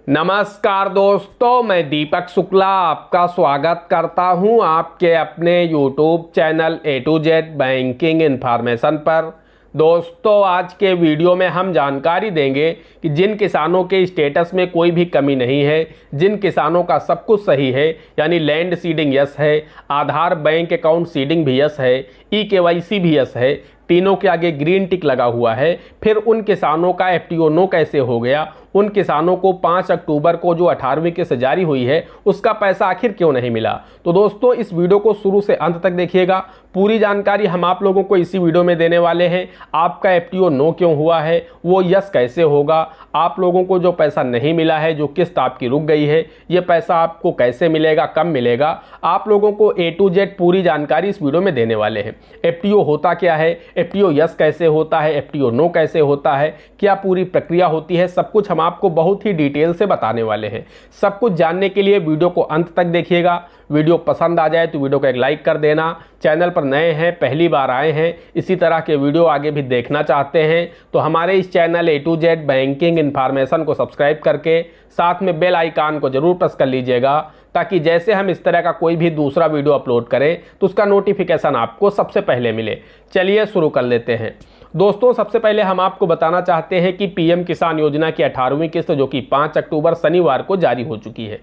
नमस्कार दोस्तों, मैं दीपक शुक्ला आपका स्वागत करता हूं आपके अपने YouTube channel A to Z banking information पर। दोस्तों, आज के वीडियो में हम जानकारी देंगे कि जिन किसानों के स्टेटस में कोई भी कमी नहीं है, जिन किसानों का सब कुछ सही है, यानी लैंड सीडिंग यस है, आधार बैंक अकाउंट सीडिंग भी यस है, KYC भी यस है, तीनों के आगे ग्रीन टिक लगा हुआ है, फिर उन किसानों का FTO नो कैसे हो गया, उन किसानों को 5 अक्टूबर को जो 18वीं किस्त जारी हुई है उसका पैसा आखिर क्यों नहीं मिला। तो दोस्तों, इस वीडियो को शुरू से अंत तक देखिएगा। पूरी जानकारी हम आप लोगों को इसी वीडियो में देने वाले हैं। आपका FTO नो क्यों हुआ है, वो यस कैसे होगा, आप लोगों को जो पैसा नहीं मिला है, जो किस्त आपकी रुक गई है, ये पैसा आपको कैसे मिलेगा, कब मिलेगा, आप लोगों को A to Z पूरी जानकारी इस वीडियो में देने वाले हैं। FTO होता क्या है, FTO यस कैसे होता है, FTO नो कैसे होता है, क्या पूरी प्रक्रिया होती है, सब कुछ हम आपको बहुत ही डिटेल से बताने वाले हैं। सब कुछ जानने के लिए वीडियो को अंत तक देखिएगा। वीडियो पसंद आ जाए तो वीडियो को एक लाइक कर देना। चैनल पर नए हैं, पहली बार आए हैं, इसी तरह के वीडियो आगे भी देखना चाहते हैं तो हमारे इस channel A to Z banking information को सब्सक्राइब करके साथ में बेल आइकन को जरूर प्रेस कर लीजिएगा, ताकि जैसे हम इस तरह का कोई भी दूसरा वीडियो अपलोड करें तो उसका नोटिफिकेशन आपको सबसे पहले मिले। चलिए शुरू कर लेते हैं। दोस्तों, सबसे पहले हम आपको बताना चाहते हैं कि PM किसान योजना की 18वीं किस्त जो कि 5 अक्टूबर शनिवार को जारी हो चुकी है।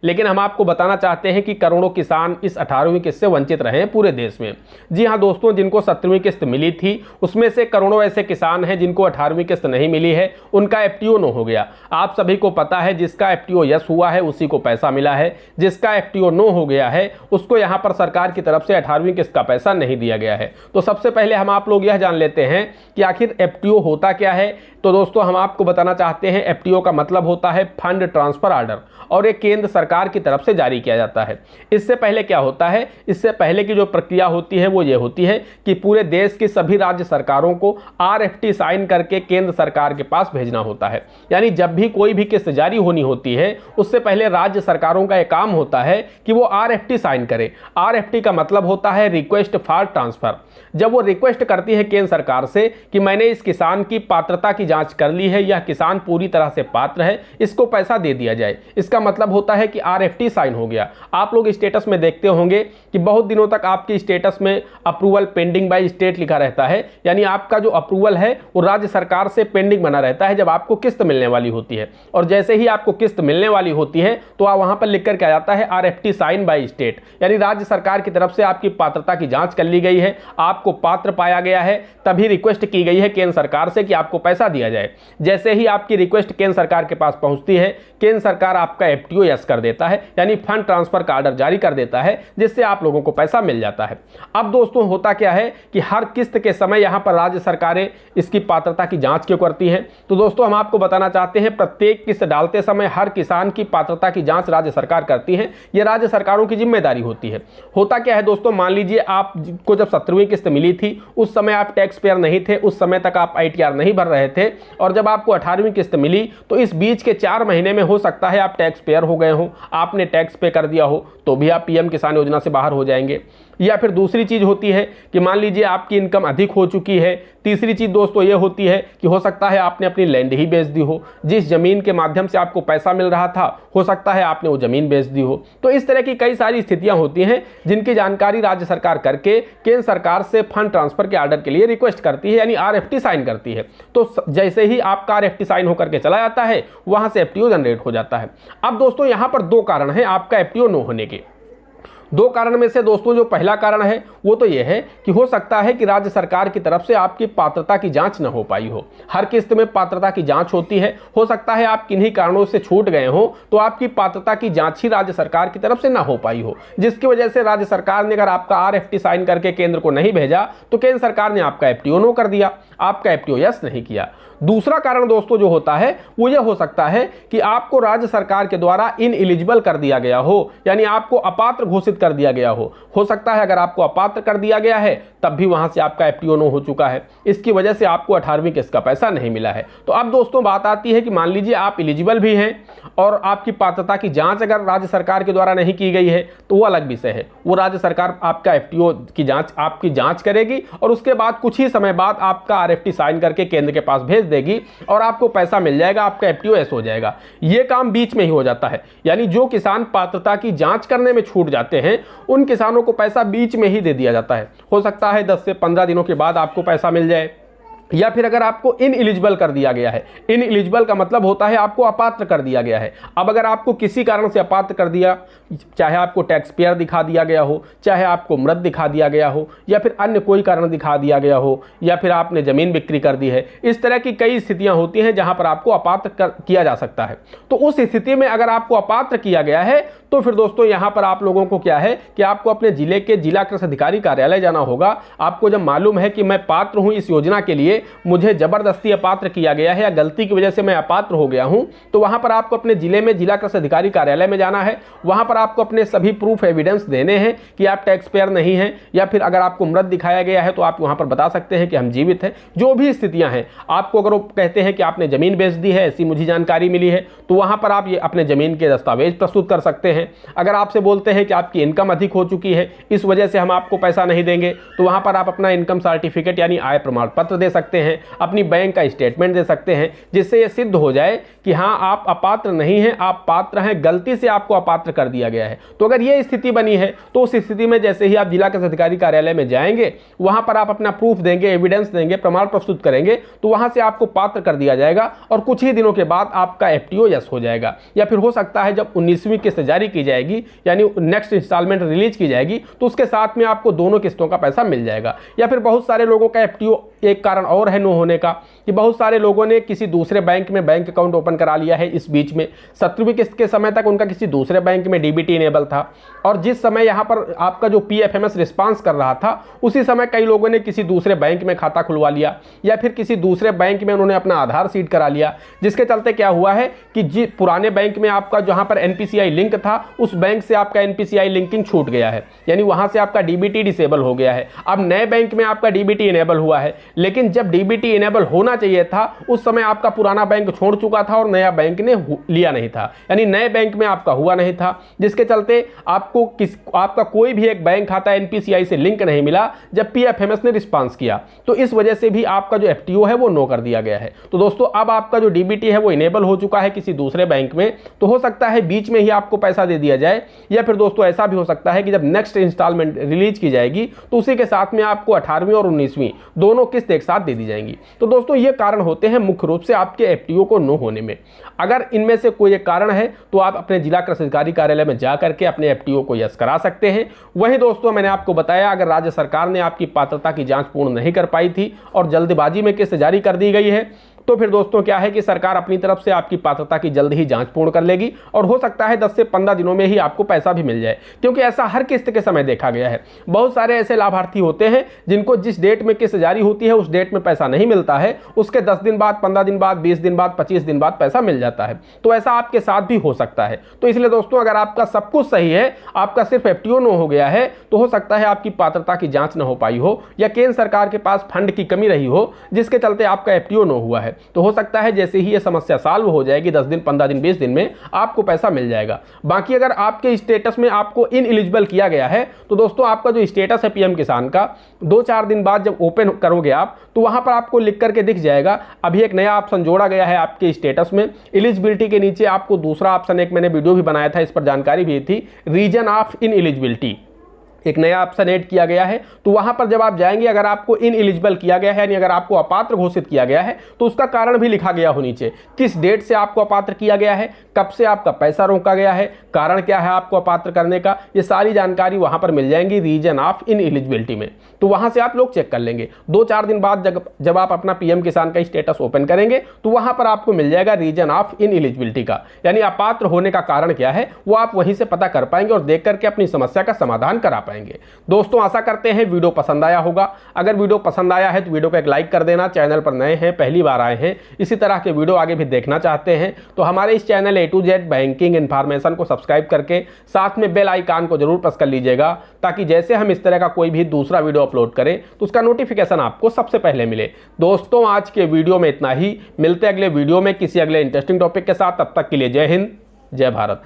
लेकिन हम आपको बताना चाहते हैं कि करोड़ों किसान इस 18वीं किस्त से वंचित रहे हैं पूरे देश में। जी हां दोस्तों, जिनको 17वीं किस्त मिली थी उसमें से करोड़ों ऐसे किसान हैं जिनको 18वीं किस्त नहीं मिली है, उनका FTO नो हो गया। आप सभी को पता है, जिसका FTO यस हुआ है उसी को पैसा मिला है, जिसका FTO नो हो गया है उसको यहां पर सरकार की तरफ से 18वीं किस्त का पैसा नहीं दिया गया है। तो सबसे पहले हम आप लोग यह जान लेते हैं कि आखिर FTO होता क्या है। तो दोस्तों, हम आपको बताना चाहते हैं FTO का मतलब होता है फंड ट्रांसफर ऑर्डर, और एक केंद्र सरकार की तरफ से जारी किया जाता है। इससे पहले क्या होता है, इससे पहले की जो प्रक्रिया होती है वो ये होती है कि पूरे देश की सभी राज्य सरकारों को RFT साइन करके केंद्र सरकार के पास भेजना होता है। यानी जब भी कोई भी किस्त जारी होनी होती है उससे पहले राज्य सरकारों का एक काम होता है कि वो RFT साइन करे। RFT का मतलब होता है रिक्वेस्ट फॉर ट्रांसफर। जब वो रिक्वेस्ट करती है केंद्र सरकार से कि मैंने इस किसान की पात्रता की जांच कर ली है, यह किसान पूरी तरह से पात्र है, इसको पैसा दे दिया जाए, इसका मतलब होता है कि RFT साइन हो गया। आप लोग स्टेटस में देखते होंगे कि बहुत दिनों तक आपकी स्टेटस में अप्रूवल पेंडिंग बाय स्टेट लिखा रहता है, यानी आपका जो अप्रूवल है वो राज्य सरकार से पेंडिंग बना रहता है जब आपको किस्त मिलने वाली होती है। और जैसे ही आपको किस्त मिलने वाली होती है तो वहां पर लिख कर आ जाता है RFT साइन बाय स्टेट, यानी राज्य सरकार की तरफ से आपकी पात्रता की जांच कर ली गई है, आपको पात्र पाया गया है, तभी रिक्वेस्ट की गई है केंद्र सरकार से कि आपको पैसा दिया जाए। जैसे ही आपकी रिक्वेस्ट केंद्र सरकार के पास पहुंचती है, केंद्र सरकार आपका FTO यस कर देता है, यानी फंड ट्रांसफर का ऑर्डर जारी कर देता है, जिससे आप लोगों को पैसा मिल जाता है। अब दोस्तों, होता क्या है कि हर किस्त के समय यहां पर राज्य सरकारें इसकी पात्रता की जांच क्यों करती हैं। तो दोस्तों, हम आपको बताना चाहते हैं, प्रत्येक किस्त डालते समय हर किसान की पात्रता की जांच राज्य सरकार करती है। यह राज्य सरकारों की जिम्मेदारी होती है। होता क्या है दोस्तों, मान लीजिए आपको जब 17वीं किस्त मिली थी उस समय आप टैक्स पेयर नहीं थे, उस समय तक आप ITR नहीं भर रहे थे, और जब आपको 18वीं किस्त मिली तो इस बीच के 4 महीने में हो सकता है आप टैक्स पेयर हो गए हो, आपने टैक्स पे कर दिया हो, तो भी आप PM किसान योजना से बाहर हो जाएंगे। या फिर दूसरी चीज होती है कि मान लीजिए आपकी इनकम अधिक हो चुकी है। तीसरी चीज दोस्तों ये होती है कि हो सकता है आपने अपनी लैंड ही बेच दी हो, जिस जमीन के माध्यम से आपको पैसा मिल रहा था हो सकता है आपने वो जमीन बेच दी हो। तो इस तरह की कई सारी स्थितियां होती हैं जिनकी जानकारी राज्य सरकार करके केंद्र सरकार से फंड ट्रांसफर के ऑर्डर के लिए रिक्वेस्ट करती है, यानी RFT साइन करती है। तो जैसे ही आपका RFT साइन होकर के चला जाता है, वहां से FTO जनरेट हो जाता है। अब दोस्तों, यहां पर 2 कारण हैं आपका FTO नो होने के। 2 कारण में से दोस्तों जो पहला कारण है वो तो ये है कि हो सकता है कि राज्य सरकार की तरफ से आपकी पात्रता की जांच न हो पाई हो। हर किस्त में पात्रता की जांच होती है, हो सकता है आप किन्हीं कारणों से छूट गए हो तो आपकी पात्रता की जांच ही राज्य सरकार की तरफ से ना हो पाई हो, जिसकी वजह से राज्य सरकार ने अगर आपका RFT साइन करके केंद्र को नहीं भेजा तो केंद्र सरकार ने आपका FTO नो कर दिया, आपका FTO यस नहीं किया। दूसरा कारण दोस्तों जो होता है वो ये हो सकता है कि आपको राज्य सरकार के द्वारा इनएलिजिबल कर दिया गया हो, यानी आपको अपात्र घोषित कर दिया गया हो सकता है अगर आपको अपात्र कर दिया गया है तब भी वहां से आपका एफटीओ नो हो चुका है, इसकी वजह से आपको 18वीं किस्त का पैसा नहीं मिला है। तो अब दोस्तों बात आती है कि मान लीजिए आप एलिजिबल भी हैं और आपकी पात्रता की जांच अगर राज्य सरकार के द्वारा नहीं की गई है तो वो अलग विषय है, वो राज्य सरकार आपका एफटीओ की आपकी जांच करेगी और उसके बाद कुछ ही समय बाद आपका आरएफटी साइन करके केंद्र के पास भेज देगी और आपको पैसा मिल जाएगा, आपका एफटीओ एस हो जाएगा। ये काम बीच में ही हो जाता है, यानी जो किसान पात्रता की जांच करने में छूट जाते हैं उन किसानों को पैसा बीच में ही दे दिया जाता है। हो सकता है 10 से 15 दिनों के बाद आपको पैसा मिल जाए, या फिर अगर आपको इनएलिजिबल कर दिया गया है, इनएलिजिबल का मतलब होता है आपको अपात्र कर दिया गया है। अब अगर आपको किसी कारण से अपात्र कर दिया, चाहे आपको टैक्स पेयर दिखा दिया गया हो, चाहे आपको मृत दिखा दिया गया हो, या फिर अन्य कोई कारण दिखा दिया गया हो, या फिर आपने ज़मीन बिक्री कर दी है, इस तरह की कई स्थितियां होती हैं जहां पर आपको अपात्र किया जा सकता है। तो उस स्थिति में अगर आपको अपात्र किया गया है तो फिर दोस्तों यहां पर आप लोगों को क्या है कि आपको अपने जिले के जिला कृषि अधिकारी कार्यालय जाना होगा। आपको जब मालूम है कि मैं पात्र हूं इस योजना के लिए, मुझे जबरदस्ती अपात्र किया गया है या गलती की वजह से मैं अपात्र हो गया हूं, तो वहां पर आपको अपने जिले में जिला कृषि अधिकारी कार्यालय में जाना है। वहां पर आपको अपने सभी प्रूफ एविडेंस देने हैं कि आप टैक्स पेयर नहीं हैं, या फिर अगर आपको मृत दिखाया गया है तो आप वहां पर बता सकते हैं कि हम जीवित हैं। जो भी स्थितियां हैं, आपको अगर वो कहते हैं कि आपने जमीन बेच दी है, ऐसी मुझे जानकारी मिली है, तो वहां पर आप ये अपने जमीन के दस्तावेज प्रस्तुत कर सकते हैं। अगर आपसे बोलते हैं कि आपकी इनकम अधिक हो चुकी है, इस वजह से हम आपको पैसा नहीं देंगे, तो वहां पर आप अपना इनकम सर्टिफिकेट यानी आय प्रमाण पत्र दे सकते हैं, अपनी बैंक का स्टेटमेंट दे सकते हैं, जिससे यह सिद्ध हो जाए कि हाँ आप अपात्र नहीं हैं, आप पात्र हैं, गलती से आपको अपात्र कर दिया गया है। तो अगर यह स्थिति बनी है तो उस स्थिति में जैसे ही आप जिला कृषि अधिकारी कार्यालय में जाएंगे, वहां पर आप अपना प्रूफ देंगे, एविडेंस देंगे, प्रमाण प्रस्तुत करेंगे, तो वहां से आपको पात्र कर दिया जाएगा और कुछ ही दिनों के बाद आपका एफटीओ यस हो जाएगा। या फिर हो सकता है जब 19वीं किस्त जारी की जाएगी यानी नेक्स्ट इंस्टॉलमेंट रिलीज की जाएगी तो उसके साथ में आपको दोनों किस्तों का पैसा मिल जाएगा। या फिर बहुत सारे लोगों का एफटीओ एक कारण और है नो होने का कि बहुत सारे लोगों ने किसी दूसरे बैंक में बैंक अकाउंट ओपन करा लिया है। इस बीच में 17वीं किस्त के समय तक उनका किसी दूसरे बैंक में डीबीटी इनेबल था और जिस समय यहां पर आपका जो पीएफएमएस रिस्पांस कर रहा था उसी समय कई लोगों ने किसी दूसरे बैंक में खाता खुलवा लिया या फिर किसी दूसरे बैंक में उन्होंने अपना आधार सीड करा लिया, जिसके चलते क्या हुआ है कि पुराने बैंक में आपका जहां पर एनपीसीआई लिंक था उस बैंक से आपका एनपीसीआई लिंकिंग छूट गया है, यानी वहां से आपका डीबीटी डिसेबल हो गया है। अब नए बैंक में आपका डीबीटी इनेबल हुआ है, लेकिन जब डीबीटी इनेबल होना चाहिए था उस समय आपका पुराना बैंक छोड़ चुका था और नया बैंक ने लिया नहीं था, यानी नए बैंक में आपका हुआ नहीं था, जिसके चलते आपका कोई भी एक बैंक खाता एनपीसीआई से लिंक नहीं मिला जब पीएफएमएस ने रिस्पांस किया। तो इस वजह से भी आपका जो एफटीओ है वो नो कर दिया गया है। तो दोस्तों अब आपका जो डीबीटी है वो इनेबल हो चुका है किसी दूसरे बैंक में, तो हो सकता है बीच में ही आपको पैसा दे दिया जाए, या फिर दोस्तों ऐसा भी हो सकता है कि जब नेक्स्ट इंस्टॉलमेंट रिलीज की जाएगी तो उसी के साथ में आपको 18वीं और 19वीं दोनों किस्त एक साथ दे दी जाएंगी। तो दोस्तों ये कारण होते हैं मुख्य रूप से आपके एफटीओ को नो होने में। अगर इनमें से कोई एक कारण है तो आप अपने जिला कृषि अधिकारी कार्यालय में जाकर के अपने एफटीओ को यस करा सकते हैं। वहीं दोस्तों मैंने आपको बताया अगर राज्य सरकार ने आपकी पात्रता की जांच पूर्ण नहीं कर पाई थी और जल्दबाजी में किस्त जारी कर दी गई है तो फिर दोस्तों क्या है कि सरकार अपनी तरफ से आपकी पात्रता की जल्द ही जांच पूर्ण कर लेगी और हो सकता है 10 से 15 दिनों में ही आपको पैसा भी मिल जाए, क्योंकि ऐसा हर किस्त के समय देखा गया है। बहुत सारे ऐसे लाभार्थी होते हैं जिनको जिस डेट में किस्त जारी होती है उस डेट में पैसा नहीं मिलता है, उसके 10 दिन बाद, 15 दिन बाद, 20 दिन बाद, 25 दिन बाद पैसा मिल जाता है। तो ऐसा आपके साथ भी हो सकता है। तो इसलिए दोस्तों अगर आपका सब कुछ सही है, आपका सिर्फ एफटीओ नो हो गया है, तो हो सकता है आपकी पात्रता की जांच न हो पाई हो या केंद्र सरकार के पास फंड की कमी रही हो जिसके चलते आपका एफटीओ नो हुआ है। तो हो सकता है जैसे ही ये समस्या सॉल्व हो जाएगी 10 दिन, 15 दिन, 20 दिन में आपको पैसा मिल जाएगा। बाकी अगर आपके स्टेटस में आपको इनएलिजिबल किया गया है तो दोस्तों आपका जो स्टेटस है पीएम किसान का 2-4 दिन बाद जब ओपन करोगे आप तो वहां पर आपको लिख करके दिख जाएगा। अभी एक नया ऑप्शन जोड़ा गया है आपके स्टेटस में, एलिजिबिलिटी के नीचे आपको दूसरा ऑप्शन, एक मैंने वीडियो भी बनाया था, इस पर जानकारी भी थी, रीजन ऑफ इनएलिजिबिलिटी, एक नया ऑप्शन ऐड किया गया है। तो वहां पर जब आप जाएंगे अगर आपको इनएलिजिबल किया गया है यानी अगर आपको अपात्र घोषित किया गया है तो उसका कारण भी लिखा गया हो नीचे, किस डेट से आपको अपात्र किया गया है, कब से आपका पैसा रोका गया है, कारण क्या है आपको अपात्र करने का, ये सारी जानकारी वहां पर मिल जाएंगी रीजन ऑफ इनएलिजिबिलिटी में। तो वहां से आप लोग चेक कर लेंगे। 2-4 दिन बाद जब आप अपना पीएम किसान का स्टेटस ओपन करेंगे तो वहां पर आपको मिल जाएगा रीजन ऑफ इनएलिजिबिलिटी का, यानी अपात्र होने का कारण क्या है वो आप वहीं से पता कर पाएंगे और देख करके अपनी समस्या का समाधान करा पाएंगे। पाएंगे। दोस्तों आशा करते हैं वीडियो पसंद आया होगा। अगर वीडियो पसंद आया है तो वीडियो को एक लाइक कर देना। चैनल पर नए हैं, पहली बार आए हैं, इसी तरह के वीडियो आगे भी देखना चाहते हैं तो हमारे इस channel A to Z banking information को सब्सक्राइब करके साथ में बेल आइकन को जरूर प्रेस कर लीजिएगा, ताकि जैसे हम इस तरह का कोई भी दूसरा वीडियो अपलोड करें तो उसका नोटिफिकेशन आपको सबसे पहले मिले। दोस्तों आज के वीडियो में इतना ही, मिलते अगले वीडियो में किसी अगले इंटरेस्टिंग टॉपिक के साथ। तब तक के लिए जय हिंद, जय भारत।